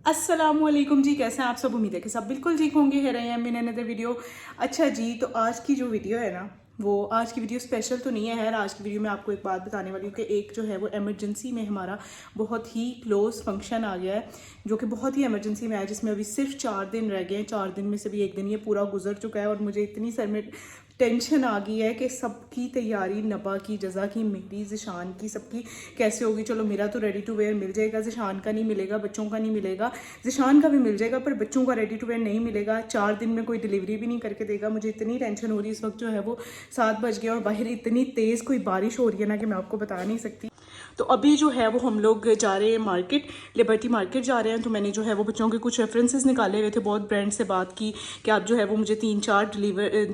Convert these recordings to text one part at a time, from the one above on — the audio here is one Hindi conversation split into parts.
अस्सलामुअलैकुम जी, कैसे हैं आप सब। उम्मीद है कि सब बिल्कुल ठीक होंगे। है रहे हैं इन अनदर वीडियो। अच्छा जी, तो आज की जो वीडियो है ना, वो आज की वीडियो स्पेशल तो नहीं है। आज की वीडियो में आपको एक बात बताने वाली हूँ कि एक जो है वो इमरजेंसी में हमारा बहुत ही क्लोज फंक्शन आ गया है, जो कि बहुत ही इमरजेंसी में आया, जिसमें अभी सिर्फ 4 दिन रह गए हैं। 4 दिन में से भी एक दिन ये पूरा गुजर चुका है और मुझे इतनी सर में टेंशन आ गई है कि सबकी तैयारी, नबा की, जज़ा की, मेरी, ज़िशान की, सबकी कैसे होगी। चलो मेरा तो रेडी टू वेयर मिल जाएगा, ज़िशान का नहीं मिलेगा, बच्चों का नहीं मिलेगा। ज़िशान का भी मिल जाएगा पर बच्चों का रेडी टू वेयर नहीं मिलेगा। 4 दिन में कोई डिलीवरी भी नहीं करके देगा। मुझे इतनी टेंशन हो रही है इस वक्त। जो है वो 7 बज गया और बाहर इतनी तेज़ कोई बारिश हो रही है ना कि मैं आपको बता नहीं सकती। तो अभी जो है वो हम लोग जा रहे हैं मार्केट, लिबर्टी मार्केट जा रहे हैं। तो मैंने जो है वो बच्चों के कुछ रेफरेंसेस निकाले हुए थे, बहुत ब्रांड से बात की कि आप जो है वो मुझे 3-4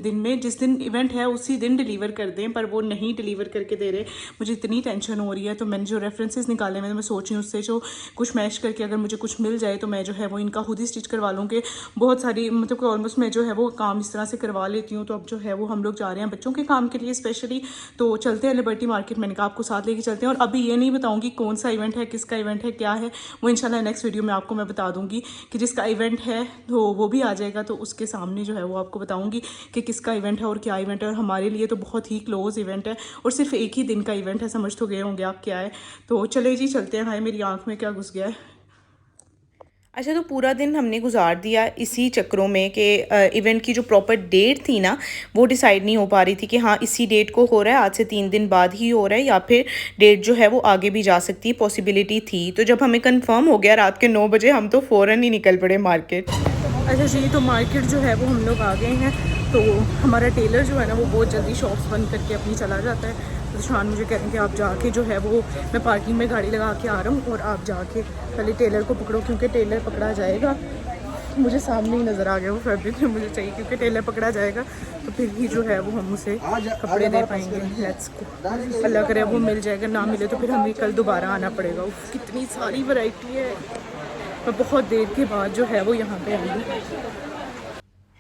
दिन में, जिस दिन इवेंट है उसी दिन डिलीवर कर दें, पर वो नहीं डिलीवर करके दे रहे। मुझे इतनी टेंशन हो रही है। तो मैंने जो रेफरेंसेस निकाले हुए, मैं सोच रही हूँ उससे जो कुछ मैच करके अगर मुझे कुछ मिल जाए तो मैं जो है वो इनका खुद ही स्टिच करवा लूँगी। बहुत सारी मतलब कि ऑलमोस्ट मैं जो है वो काम इस तरह से करवा लेती हूँ। तो अब जो है वो हम लोग जा रहे हैं बच्चों के काम के लिए स्पेशली। तो चलते हैं लिबर्टी मार्केट। मैंने कहा आपको साथ लेके चलते हैं। और अभी ये नहीं बताऊंगी कौन सा इवेंट है, किसका इवेंट है, क्या है, वो इंशाल्लाह नेक्स्ट वीडियो में आपको मैं बता दूंगी कि जिसका इवेंट है तो वो भी आ जाएगा, तो उसके सामने जो है वो आपको बताऊंगी कि किसका इवेंट है और क्या इवेंट है। और हमारे लिए तो बहुत ही क्लोज इवेंट है और सिर्फ एक ही दिन का इवेंट है। समझ तो गए होंगे आप क्या है। तो चले जी चलते हैं। हाय मेरी आँख में क्या घुस गया है। अच्छा, तो पूरा दिन हमने गुजार दिया इसी चक्रों में कि इवेंट की जो प्रॉपर डेट थी ना, वो डिसाइड नहीं हो पा रही थी कि हाँ इसी डेट को हो रहा है, आज से 3 दिन बाद ही हो रहा है, या फिर डेट जो है वो आगे भी जा सकती है, पॉसिबिलिटी थी। तो जब हमें कंफर्म हो गया रात के 9 बजे, हम तो फ़ौरन ही निकल पड़े मार्केट। अच्छा जी, तो मार्केट जो है वो हम लोग आ गए हैं। तो हमारा टेलर जो है ना वो बहुत जल्दी शॉप्स बंद करके अपनी चला जाता है। तो शान मुझे कह रहे हैं कि आप जाके जो है वो, मैं पार्किंग में गाड़ी लगा के आ रहा हूँ और आप जाके पहले टेलर को पकड़ो, क्योंकि टेलर पकड़ा जाएगा। मुझे सामने ही नज़र आ गया वो फैब्रिक में मुझे चाहिए, क्योंकि टेलर पकड़ा जाएगा तो फिर ही जो है वो हम उसे कपड़े दे पाएंगे। लेट्स को, अल्लाह करे वो मिल जाएगा, ना मिले तो फिर हमें कल दोबारा आना पड़ेगा। कितनी सारी वैरायटी है। मैं बहुत देर के बाद जो है वो यहाँ पे आई हूँ।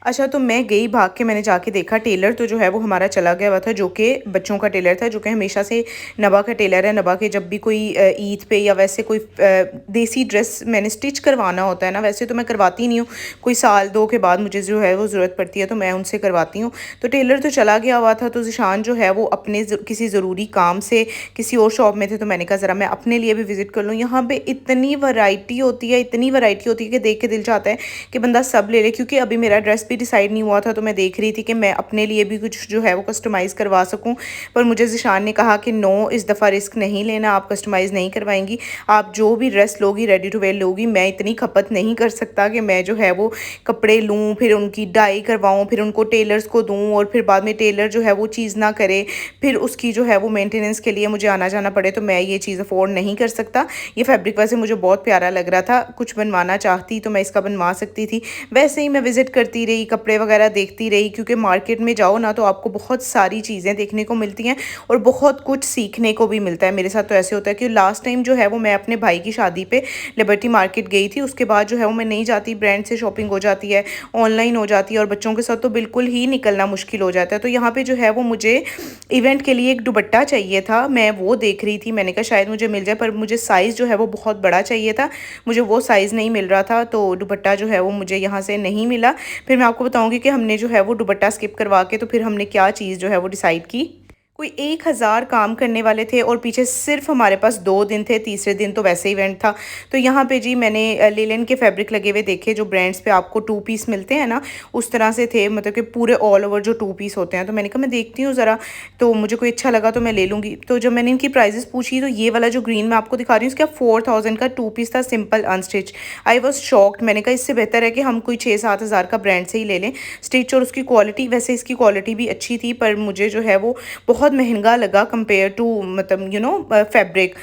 अच्छा, तो मैं गई भाग के, मैंने जाके देखा टेलर तो जो है वो हमारा चला गया हुआ था, जो कि बच्चों का टेलर था, जो कि हमेशा से नबा का टेलर है। नबा के जब भी कोई ईद पे या वैसे कोई देसी ड्रेस मैंने स्टिच करवाना होता है ना, वैसे तो मैं करवाती नहीं हूँ, कोई साल दो के बाद मुझे जो है वो ज़रूरत पड़ती है तो मैं उनसे करवाती हूँ। तो टेलर तो चला गया हुआ था, तो ज़िशान जो है वो अपने किसी ज़रूरी काम से किसी और शॉप में थे, तो मैंने कहा ज़रा मैं अपने लिए भी विज़िट कर लूँ। यहाँ पर इतनी वैरायटी होती है, इतनी वैरायटी होती है कि देख के दिल चाहता है कि बंदा सब ले ले। क्योंकि अभी मेरा ड्रेस भी डिसाइड नहीं हुआ था, तो मैं देख रही थी कि मैं अपने लिए भी कुछ जो है वो कस्टमाइज़ करवा सकूं। पर मुझे ज़िशान ने कहा कि नो, इस दफ़ा रिस्क नहीं लेना, आप कस्टमाइज़ नहीं करवाएंगी, आप जो भी ड्रेस लोगी रेडी टू वेयर लोगी, मैं इतनी खपत नहीं कर सकता कि मैं जो है वो कपड़े लूँ, फिर उनकी डाई करवाऊँ, फिर उनको टेलर्स को दूँ और फिर बाद में टेलर जो है वो चीज़ ना करे, फिर उसकी जो है वो मेंटेनेंस के लिए मुझे आना जाना पड़े। तो मैं ये चीज़ अफोर्ड नहीं कर सकता। ये फैब्रिक वैसे मुझे बहुत प्यारा लग रहा था, कुछ बनवाना चाहती तो मैं इसका बनवा सकती थी। वैसे ही मैं विज़िट करती रही, कपड़े वगैरह देखती रही, क्योंकि मार्केट में जाओ ना तो आपको बहुत सारी चीज़ें देखने को मिलती हैं और बहुत कुछ सीखने को भी मिलता है। मेरे साथ तो ऐसे होता है कि लास्ट टाइम जो है वो मैं अपने भाई की शादी पे लिबर्टी मार्केट गई थी, उसके बाद जो है वो मैं नहीं जाती, ब्रांड से शॉपिंग हो जाती है, ऑनलाइन हो जाती है, और बच्चों के साथ तो बिल्कुल ही निकलना मुश्किल हो जाता है। तो यहाँ पर जो है वो मुझे इवेंट के लिए एक दुपट्टा चाहिए था, मैं वो देख रही थी। मैंने कहा शायद मुझे मिल जाए, पर मुझे साइज़ जो है वो बहुत बड़ा चाहिए था, मुझे वो साइज़ नहीं मिल रहा था, तो दुपट्टा जो है वो मुझे यहाँ से नहीं मिला। फिर मैं आपको बताऊंगी कि हमने जो है वो दुपट्टा स्किप करवा के तो फिर हमने क्या चीज़ जो है वो डिसाइड की। कोई 1000 काम करने वाले थे और पीछे सिर्फ हमारे पास 2 दिन थे, तीसरे दिन तो वैसे इवेंट था। तो यहाँ पे जी मैंने लिनन के फैब्रिक लगे हुए देखे, जो ब्रांड्स पे आपको 2 पीस मिलते हैं ना, उस तरह से थे, मतलब कि पूरे ऑल ओवर जो 2 पीस होते हैं। तो मैंने कहा मैं देखती हूँ ज़रा, तो मुझे कोई अच्छा लगा तो मैं ले लूँगी। तो जब मैंने इनकी प्राइजेस पूछी, तो ये वाला जो ग्रीन मैं आपको दिखा रही हूँ, इसका 4000 का 2 पीस था, simple unstitch. I was shocked. मैंने कहा इससे बेहतर है कि हम कोई 6-7 हज़ार का ब्रांड से ही ले लें स्टिच। और उसकी क्वालिटी, वैसे इसकी क्वालिटी भी अच्छी थी, पर मुझे जो है वो बहुत महंगा लगा कंपेयर टू, मतलब फैब्रिक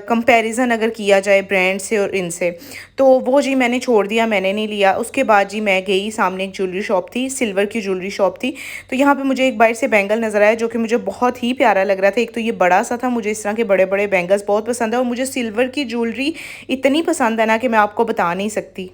कंपैरिजन अगर किया जाए ब्रांड से और इनसे, तो वो जी मैंने छोड़ दिया, मैंने नहीं लिया। उसके बाद जी मैं गई, सामने एक ज्वेलरी शॉप थी, सिल्वर की ज्वेलरी शॉप थी। तो यहाँ पे मुझे एक बाइट से बैंगल नज़र आया, जो कि मुझे बहुत ही प्यारा लग रहा था। एक तो ये बड़ा सा था, मुझे इस तरह के बड़े बड़े बैंगल्स बहुत पसंद है, और मुझे सिल्वर की ज्वेलरी इतनी पसंद है ना कि मैं आपको बता नहीं सकती।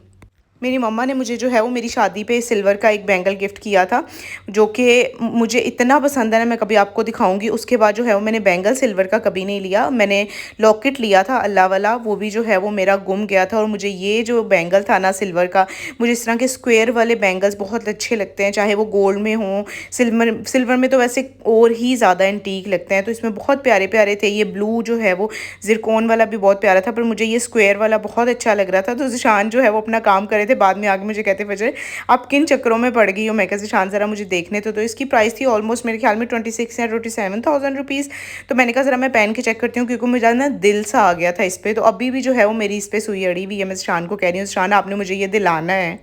मेरी मम्मा ने मुझे जो है वो मेरी शादी पे सिल्वर का एक बैंगल गिफ्ट किया था, जो कि मुझे इतना पसंद है ना, मैं कभी आपको दिखाऊंगी। उसके बाद जो है वो मैंने बैंगल सिल्वर का कभी नहीं लिया। मैंने लॉकेट लिया था अल्लाह वाला, वो भी जो है वो मेरा गुम गया था। और मुझे ये जो बैंगल था ना सिल्वर का, मुझे इस तरह के स्क्वायर वाले बैंगल्स बहुत अच्छे लगते हैं, चाहे वो गोल्ड में हों, सिल्वर में तो वैसे और ही ज़्यादा एंटीक लगते हैं। तो इसमें बहुत प्यारे प्यारे थे। ये ब्लू जो है वो जिरकोन वाला भी बहुत प्यारा था, पर मुझे ये स्क्वायर वाला बहुत अच्छा लग रहा था। तो ज़िशान जो है वो अपना काम कर रहे थे, बाद में आगे मुझे कहते फजर आप किन चक्करों में पड़ गई हो। मैं कहा ज़िशान ज़रा मुझे देखने तो इसकी प्राइस थी ऑलमोस्ट मेरे ख्याल में 26 या 27,000 रुपीज़। तो मैंने कहा ज़रा मैं पहन के चेक करती हूँ, क्योंकि मुझे ना दिल सा आ गया था इस पर। तो अभी भी जो है वो मेरी इस पर सुई अड़ी हुई है। मैं ज़िशान को कह रही हूँ, ज़िशान आपने मुझे ये दिलाना है।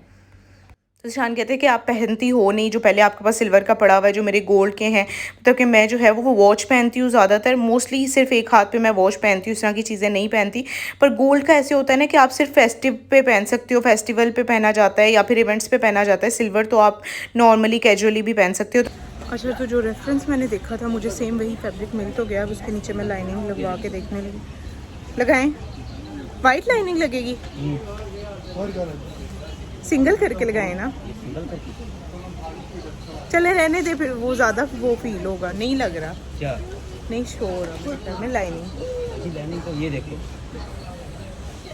तो ज़िशान कहते हैं कि आप पहनती हो नहीं, जो पहले आपके पास सिल्वर का पड़ा हुआ है, जो मेरे गोल्ड के हैं। मतलब कि मैं जो है वो वॉच पहनती हूँ ज़्यादातर, मोस्टली सिर्फ एक हाथ पे मैं वॉच पहनती हूँ, इस तरह की चीज़ें नहीं पहनती। पर गोल्ड का ऐसे होता है ना कि आप सिर्फ फेस्टिव पे पहन सकते हो, फेस्टिवल पे पहना जाता है या फिर इवेंट्स पे पहना जाता है। सिल्वर तो आप नॉर्मली कैजुअली भी पहन सकते हो। अच्छा, तो जो रेफरेंस मैंने देखा था मुझे सेम वही फैब्रिक मिल तो गया। अब उसके नीचे मैं लाइनिंग लगवा के देखने लगी। लगाएं, वाइट लाइनिंग लगेगी, सिंगल करके लगाए ना, चले रहने दे, फिर वो ज़्यादा वो फील होगा। नहीं लग रहा क्या नहीं शोर में लाइनिंग। लाइनिंग तो ये देखो,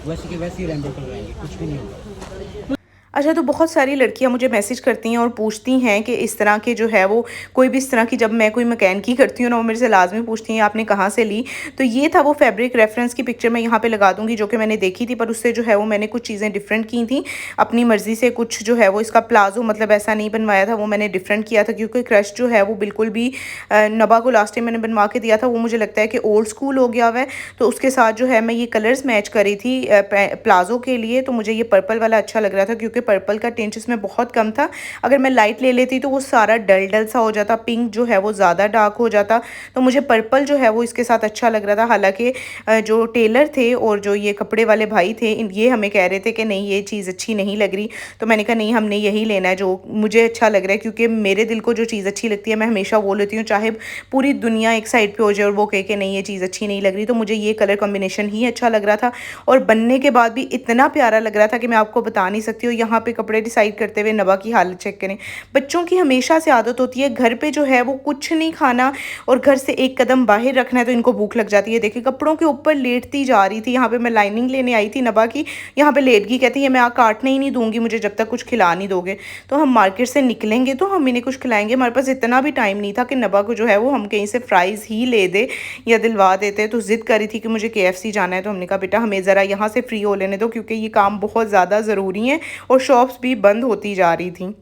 वैसे की वैसी रेंडो करवाएंगे, कुछ भी नहीं होगा। अच्छा, तो बहुत सारी लड़कियां मुझे मैसेज करती हैं और पूछती हैं कि इस तरह के जो है वो कोई भी इस तरह की, जब मैं कोई मैकेनिकी करती हूँ ना, वो मेरे से लाजमी पूछती हैं आपने कहाँ से ली। तो ये था वो फैब्रिक, रेफरेंस की पिक्चर मैं यहाँ पे लगा दूँगी जो कि मैंने देखी थी। पर उससे जो है वो मैंने कुछ चीज़ें डिफरेंट की थी अपनी मर्ज़ी से। कुछ जो है वो इसका प्लाजो मतलब ऐसा नहीं बनवाया था, वो मैंने डिफरेंट किया था, क्योंकि क्रश जो है वो बिल्कुल भी नबा को लास्ट टाइम मैंने बनवा के दिया था, वो मुझे लगता है कि ओल्ड स्कूल हो गया हुआ है। तो उसके साथ जो है मैं ये कलर्स मैच करी थी प्लाजो के लिए। तो मुझे ये पर्पल वाला अच्छा लग रहा था, क्योंकि पर्पल का टिंच में बहुत कम था। अगर मैं लाइट ले लेती तो वो सारा डल डल सा हो जाता, पिंक जो है वो ज़्यादा डार्क हो जाता। तो मुझे पर्पल जो है वो इसके साथ अच्छा लग रहा था। हालांकि जो टेलर थे और जो ये कपड़े वाले भाई थे, ये हमें कह रहे थे कि नहीं ये चीज़ अच्छी नहीं लग रही। तो मैंने कहा नहीं, हमने यही लेना है जो मुझे अच्छा लग रहा है, क्योंकि मेरे दिल को जो चीज़ अच्छी लगती है मैं हमेशा वो लेती हूँ, चाहे पूरी दुनिया एक साइड पर हो जाए और वो कहे कि नहीं ये चीज़ अच्छी नहीं लग रही। तो मुझे ये कलर कॉम्बिनेशन ही अच्छा लग रहा था, और बनने के बाद भी इतना प्यारा लग रहा था कि मैं आपको बता नहीं सकती हूँ। यहाँ पे कपड़े डिसाइड करते हुए नबा की हालत चेक करें। बच्चों की हमेशा से आदत होती है घर पे जो है वो कुछ नहीं खाना और घर से एक कदम बाहर रखना है तो इनको भूख लग जाती है। देखिए कपड़ों के ऊपर लेटती जा रही थी। यहाँ पे मैं लाइनिंग लेने आई थी नबा की, यहाँ पे लेट गई, कहती है मैं काटने ही नहीं दूंगी मुझे जब तक कुछ खिला नहीं दोगे। तो हम मार्केट से निकलेंगे तो हम इन्हें कुछ खिलाएंगे। हमारे पास इतना भी टाइम नहीं था कि नबा को जो है वो हम कहीं से फ्राइज़ ही ले दे या दिलवा देते। तो ज़िद करी थी कि मुझे KFC जाना है। तो हमने कहा बेटा हमें ज़रा यहाँ से फ्री हो लेने दो, क्योंकि ये काम बहुत ज़्यादा ज़रूरी है और शॉप्स भी बंद होती जा रही थी।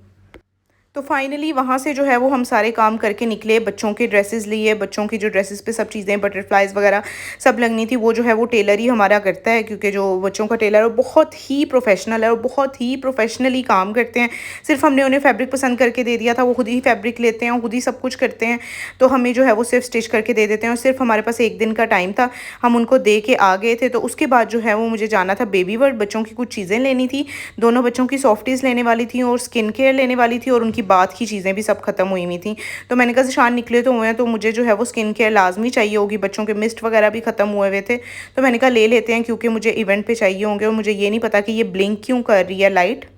तो फाइनली वहाँ से जो है वो हम सारे काम करके निकले। बच्चों के ड्रेसेस लिए, बच्चों की जो ड्रेसेस पे सब चीज़ें बटरफ्लाइज वगैरह सब लगनी थी, वो जो है वो टेलर ही हमारा करता है, क्योंकि जो बच्चों का टेलर है वो बहुत ही प्रोफेशनल है और बहुत ही प्रोफेशनली काम करते हैं। सिर्फ हमने उन्हें फैब्रिक पसंद करके दे दिया था, वो खुद ही फैब्रिक लेते हैं, खुद ही सब कुछ करते हैं। तो हमें जो है वो सिर्फ स्टिच करके दे देते हैं, और सिर्फ हमारे पास एक दिन का टाइम था, हम उनको दे के आ गए थे। तो उसके बाद जो है वो मुझे जाना था बेबी वर्ल्ड, बच्चों की कुछ चीज़ें लेनी थी। दोनों बच्चों की सॉफ्टीज़ लेने वाली थी और स्किन केयर लेने वाली थी, और उनकी बात की चीज़ें भी सब खत्म हुई हुई थी। तो मैंने कहा ज़िशान निकले तो हुए हैं तो मुझे जो है वो स्किन केयर लाजमी चाहिए होगी। बच्चों के मिस्ट वगैरह भी ख़त्म हुए हुए थे, तो मैंने कहा ले लेते हैं, क्योंकि मुझे इवेंट पे चाहिए होंगे। और मुझे ये नहीं पता कि ये ब्लिंक क्यों कर रही है लाइट।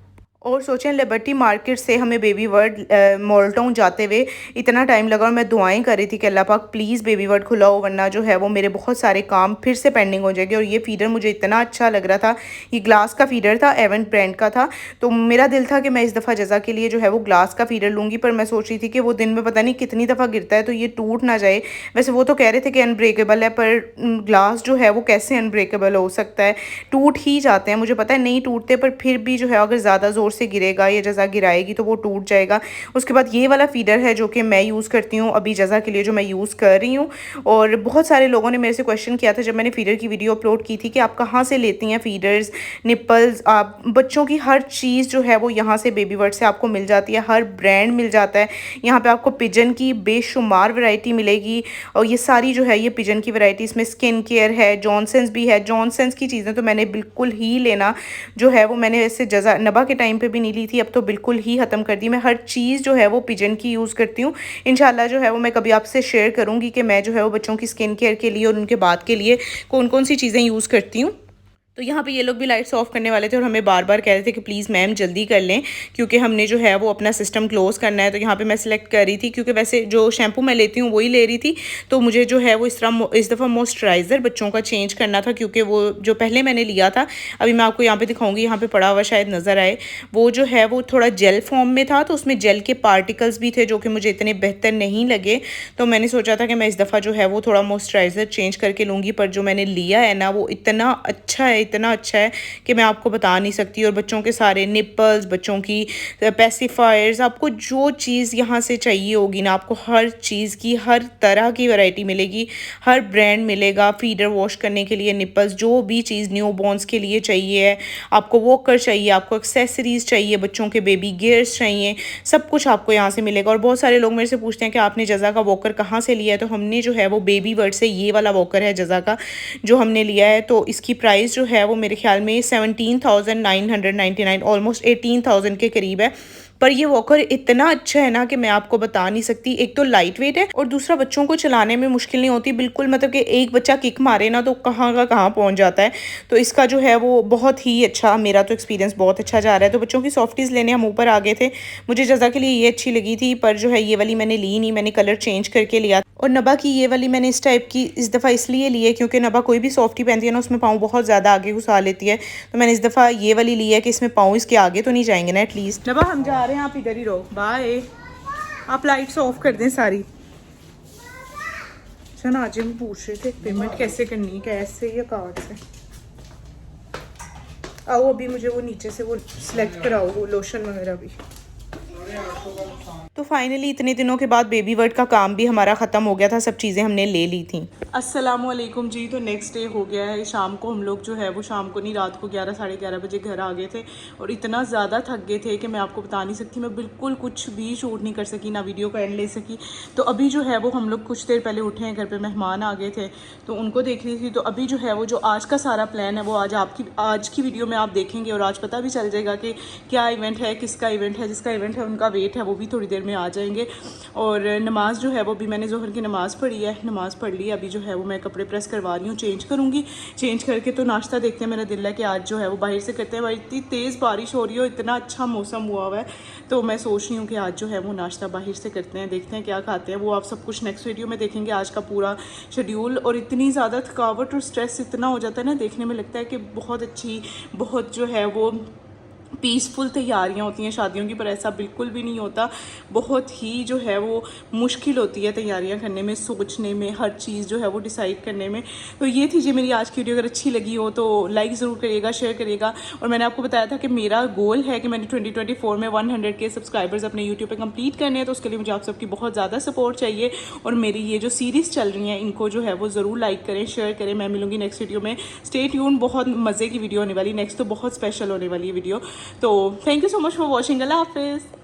और सोचें लिबर्टी मार्केट से हमें बेबी वर्ल्ड मॉल टाउन जाते हुए इतना टाइम लगा, और मैं दुआएं कर रही थी कि अल्लाह पाक प्लीज़ बेबी वर्ल्ड खुलाओ, वरना जो है वो मेरे बहुत सारे काम फिर से पेंडिंग हो जाएंगे। और ये फीडर मुझे इतना अच्छा लग रहा था, ये ग्लास का फीडर था, एवेंट ब्रांड का था। तो मेरा दिल था कि मैं इस दफ़ा जज़ा के लिए जो है वो ग्लास का फीडर लूँगी, पर मैं सोच रही थी कि वो दिन में पता नहीं कितनी दफ़ा गिरता है तो ये टूट ना जाए। वैसे वो तो कह रहे थे कि अनब्रेकेबल है, पर ग्लास जो है वो कैसे अनब्रेकेबल हो सकता है, टूट ही जाते हैं। मुझे पता है नहीं टूटते, पर फिर भी जो है अगर ज़्यादा ज़ोर से गिरेगा या जज़ा गिराएगी तो वो टूट जाएगा। उसके बाद ये वाला फीडर है जो कि मैं यूज़ करती हूँ अभी जज़ा के लिए, जो मैं यूज़ कर रही हूँ। और बहुत सारे लोगों ने मेरे से क्वेश्चन किया था जब मैंने फीडर की वीडियो अपलोड की थी कि आप कहाँ से लेती हैं फीडर्स, निप्पल्स, आप बच्चों की हर चीज़ जो है वो यहाँ से बेबी वर्ल्ड से आपको मिल जाती है, हर ब्रांड मिल जाता है। यहाँ पर आपको पिजन की बेशुमार वैरायटी मिलेगी, और ये सारी जो है ये पिजन की वैरायटी, इसमें स्किन केयर है, जॉनसन्स भी है। जॉनसन्स की चीज़ें तो मैंने बिल्कुल ही लेना जो है वो मैंने ऐसे जज़ा नबा के टाइम पे भी नहीं ली थी, अब तो बिल्कुल ही ख़त्म कर दी। मैं हर चीज़ जो है वो पिजन की यूज़ करती हूँ। इंशाल्लाह जो है वो मैं कभी आपसे शेयर करूँगी कि मैं जो है वो बच्चों की स्किन केयर के लिए और उनके बाद के लिए कौन कौन सी चीज़ें यूज़ करती हूँ। तो यहाँ पे ये लोग भी लाइट्स ऑफ करने वाले थे और हमें बार बार कह रहे थे कि प्लीज़ मैम जल्दी कर लें, क्योंकि हमने जो है वो अपना सिस्टम क्लोज़ करना है। तो यहाँ पे मैं सिलेक्ट कर रही थी, क्योंकि वैसे जो शैम्पू मैं लेती हूँ वही ले रही थी। तो मुझे जो है वो इस दफ़ा मॉइस्चराइज़र बच्चों का चेंज करना था, क्योंकि वो जो पहले मैंने लिया था, अभी मैं आपको यहाँ पर दिखाऊँगी, यहाँ पर पड़ा हुआ शायद नज़र आए, वो जो है वो थोड़ा जेल फॉर्म में था। तो उसमें जेल के पार्टिकल्स भी थे जो कि मुझे इतने बेहतर नहीं लगे। तो मैंने सोचा था कि मैं इस दफ़ा जो है वो थोड़ा मॉइस्चराइज़र चेंज करके लूँगी। पर जो मैंने लिया है ना, वो इतना अच्छा है, इतना अच्छा है कि मैं आपको बता नहीं सकती। और बच्चों के सारे निपल्स, बच्चों की पेसिफायर्स, आपको जो चीज़ यहाँ से चाहिए होगी ना, आपको हर चीज़ की हर तरह की वैरायटी मिलेगी, हर ब्रांड मिलेगा। फीडर वॉश करने के लिए निपल्स, जो भी चीज़ न्यू बॉर्न्स के लिए चाहिए है, आपको वॉकर चाहिए, आपको एक्सेसरीज़ चाहिए, बच्चों के बेबी गियर्स चाहिए, सब कुछ आपको यहाँ से मिलेगा। और बहुत सारे लोग मेरे से पूछते हैं कि आपने जज़ा का वॉकर कहाँ से लिया है। तो हमने जो है वो बेबी वर्ड से ये वाला वॉकर है जज़ा का जो हमने लिया है। तो इसकी प्राइस जो है वो मेरे ख्याल में 17,999, ऑलमोस्ट 18,000 के करीब है। पर ये वॉकर इतना अच्छा है ना कि मैं आपको बता नहीं सकती। एक तो लाइट वेट है और दूसरा बच्चों को चलाने में मुश्किल नहीं होती बिल्कुल। मतलब कि एक बच्चा किक मारे ना तो कहाँ का कहाँ पहुँच जाता है। तो इसका जो है वो बहुत ही अच्छा, मेरा तो एक्सपीरियंस बहुत अच्छा जा रहा है। तो बच्चों की सॉफ्टीज़ लेने हम ऊपर आ गए थे। मुझे जज़ा के लिए ये अच्छी लगी थी, पर जो है ये वाली मैंने ली नहीं, मैंने कलर चेंज करके लिया। और नबा की ये वाली मैंने इस टाइप की इस दफ़ा इसलिए ली है क्योंकि नबा कोई भी सॉफ्टी पहनती है ना, उसमें पाँव बहुत ज़्यादा आगे घुसा लेती है। तो मैंने इस दफ़ा ये वाली ली है कि इसमें पाँव इसके आगे तो नहीं जाएंगे ना एटलीस्ट। नबा हम जा रहे हैं, आप इधर ही रहो, बाय। आप लाइट्स ऑफ कर दें सारी। अच्छा ना, आज हम पूछ रहे थे पेमेंट कैसे करनी है, कैश से या कार्ड से। आओ अभी मुझे वो नीचे से वो सिलेक्ट कराओ, वो लोशन वगैरह भी। तो फाइनली इतने दिनों के बाद बेबी वर्ड का काम भी हमारा ख़त्म हो गया था, सब चीज़ें हमने ले ली थी। अस्सलामुअलैकुम जी। तो नेक्स्ट डे हो गया है, शाम को हम लोग जो है वो शाम को नहीं, रात को 11 साढ़े 11 बजे घर आ गए थे। और इतना ज़्यादा थक गए थे कि मैं आपको बता नहीं सकती। मैं बिल्कुल कुछ भी शूट नहीं कर सकी, ना वीडियो का एंड ले सकी। तो अभी जो है वो हम लोग कुछ देर पहले उठे हैं, घर पे मेहमान आ गए थे तो उनको देख रही थी। तो अभी जो है वो जो आज का सारा प्लान है वो आज की वीडियो में आप देखेंगे और आज पता भी चल जाएगा कि क्या इवेंट है, किसका इवेंट है। जिसका इवेंट है उनका वेट है, वो भी थोड़ी देर में आ जाएंगे। और नमाज़ जो है वो भी मैंने ज़ोहर की नमाज़ पढ़ी है, नमाज़ पढ़ ली। अभी जो है वो मैं कपड़े प्रेस करवा रही हूँ, चेंज करूँगी। चेंज करके तो नाश्ता देखते हैं, मेरा दिल है कि आज जो है वो बाहर से करते हैं। भाई इतनी तेज़ बारिश हो रही है, इतना अच्छा मौसम हुआ हुआ है, तो मैं सोच रही हूँ कि आज जो है वो नाश्ता बाहर से करते हैं, देखते हैं क्या खाते हैं। वो आप सब कुछ नेक्स्ट वीडियो में देखेंगे, आज का पूरा शेड्यूल। और इतनी ज़्यादा थकावट और स्ट्रेस इतना हो जाता है ना, देखने में लगता है कि बहुत अच्छी, बहुत जो है वो पीसफुल तैयारियां होती हैं शादियों की, पर ऐसा बिल्कुल भी नहीं होता। बहुत ही जो है वो मुश्किल होती है तैयारियां करने में, सोचने में, हर चीज़ जो है वो डिसाइड करने में। तो ये थी जी मेरी आज की वीडियो। अगर अच्छी लगी हो तो लाइक ज़रूर करिएगा, शेयर करिएगा। और मैंने आपको बताया था कि मेरा गोल है कि मैंने 2024 में 100 के सब्सक्राइबर्स अपने यूट्यूब पर कंप्लीट करने हैं। तो उसके लिए मुझे आप सबकी बहुत ज़्यादा सपोर्ट चाहिए। और मेरी ये जो सीरीज़ चल रही हैं इनको जो है वो ज़रूर लाइक करें, शेयर करें। मैं मिलूंगी नेक्स्ट वीडियो में, स्टे ट्यून। बहुत मज़े की वीडियो होने वाली नेक्स्ट, तो बहुत स्पेशल होने वाली है वीडियो। तो thank you so much for watching. अल्लाह हाफिज़।